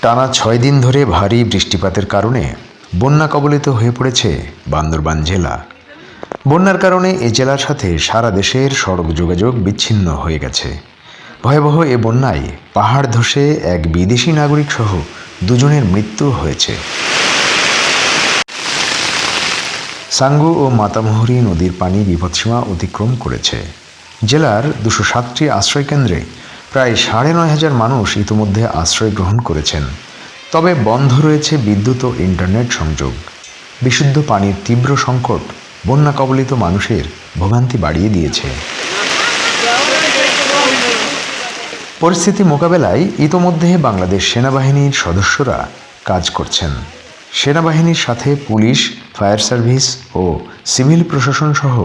টানা 6 দিন ধরে ভারী বৃষ্টিপাতের কারণে বন্যা কবলিত হয়ে পড়েছে বান্দরবান জেলা। বন্যার কারণে এ জেলার সাথে সারা দেশের সড়ক যোগাযোগ বিচ্ছিন্ন হয়ে গেছে। ভয়াবহ এ বন্যায় পাহাড় ধসে এক বিদেশি নাগরিক সহ 2 জনের মৃত্যু হয়েছে। সাঙ্গু ও মাতামুহুরী নদীর পানি বিপদসীমা অতিক্রম করেছে। জেলার 207টি আশ্রয়কেন্দ্রে প্রায় 9,500 মানুষ ইতিমধ্যে আশ্রয় গ্রহণ করেছেন। তবে বন্ধ রয়েছে বিদ্যুৎ ও ইন্টারনেট সংযোগ। বিশুদ্ধ পানির তীব্র সংকট বন্যা কবলিত মানুষের ভোগান্তি বাড়িয়ে দিয়েছে। পরিস্থিতি মোকাবেলায় ইতোমধ্যে বাংলাদেশ সেনাবাহিনীর সদস্যরা কাজ করছেন। সেনাবাহিনীর সাথে পুলিশ, ফায়ার সার্ভিস ও সিভিল প্রশাসন সহ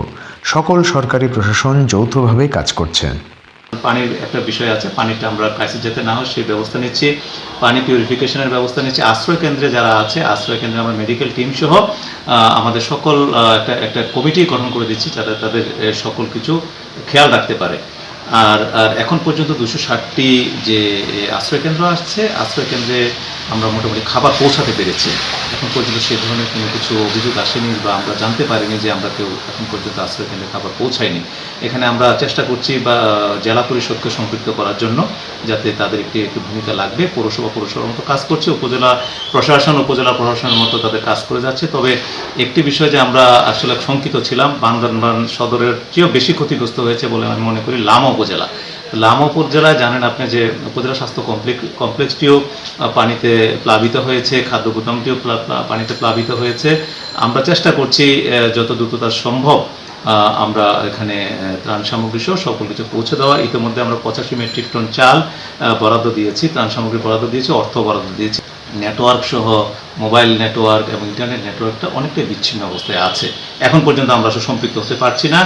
সকল সরকারি প্রশাসন যৌথভাবে কাজ করছেন। পানির একটা বিষয় আছে, পানিটা আমরা ক্রাইসিস যাতে না হয় সেই ব্যবস্থা নিচ্ছি, পানি পিউরিফিকেশনের ব্যবস্থা নিচ্ছি। আশ্রয় কেন্দ্রে যারা আছে, আশ্রয় কেন্দ্রে আমরা মেডিকেল টিম সহ আমাদের সকল একটা কমিটি গঠন করে দিচ্ছি যাতে তাদের সকল কিছু খেয়াল রাখতে পারে। আর এখন পর্যন্ত 260টি যে আশ্রয়কেন্দ্র আসছে, আশ্রয়কেন্দ্রে আমরা মোটামুটি খাবার পৌঁছাতে পেরেছি। এখন পর্যন্ত সে ধরনের কোনো কিছু অভিযোগ আসেনি বা আমরা জানতে পারিনি যে আমরা কেউ এখন পর্যন্ত আশ্রয়কেন্দ্রে খাবার পৌঁছায়নি। এখানে আমরা চেষ্টা করছি বা জেলা পরিষদকে সম্পৃক্ত করার জন্য, যাতে তাদের একটি ভূমিকা লাগবে। পৌরসভার মতো কাজ করছে, উপজেলা প্রশাসনের মতো তাদের কাজ করে যাচ্ছে। তবে একটি বিষয় যে আমরা আসলে শঙ্কিত ছিলাম, বান্দরবান সদরের চেয়েও বেশি ক্ষতিগ্রস্ত হয়েছে বলে আমি মনে করি লামা উপজেলা। লামা উপজেলায় জানেন আপনি যে উপজেলা স্বাস্থ্য কমপ্লেক্সটিও পানিতে প্লাবিত হয়েছে, খাদ্য গুদামটিও পানিতে প্লাবিত হয়েছে। আমরা চেষ্টা করছি যত দ্রুততা সম্ভব আমরা এখানে ত্রাণ সামগ্রী সহ সকল কিছু পৌঁছে দেওয়া। ইতিমধ্যে আমরা 85 মেট্রিক টন চাল বরাদ্দ দিয়েছি, ত্রাণ সামগ্রী বরাদ্দ দিয়েছি, অর্থ বরাদ্দ দিয়েছি। নেটওয়ার্ক সহ মোবাইল নেটওয়ার্ক এবং ইন্টারনেট নেটওয়ার্কটা অনেকটাই বিচ্ছিন্ন অবস্থায় আছে। এখন পর্যন্ত আমরা সম্পৃক্ত হতে পারছি না।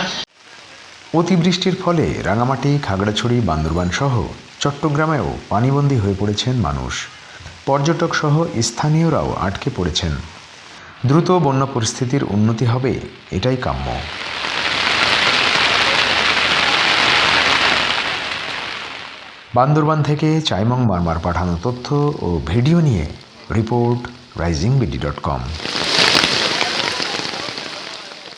অতিবৃষ্টির ফলে রাঙামাটি, খাগড়াছড়ি, বান্দরবান সহ চট্টগ্রামেও পানিবন্দী হয়ে পড়েছেন মানুষ। পর্যটক সহ স্থানীয়রাও আটকে পড়েছেন। দ্রুত বন্যা পরিস্থিতির উন্নতি হবে, এটাই কাম্য। বান্দরবান থেকে চাইমং মারমার পাঠানো তথ্য ও ভিডিও নিয়ে রিপোর্ট Risingbd.com।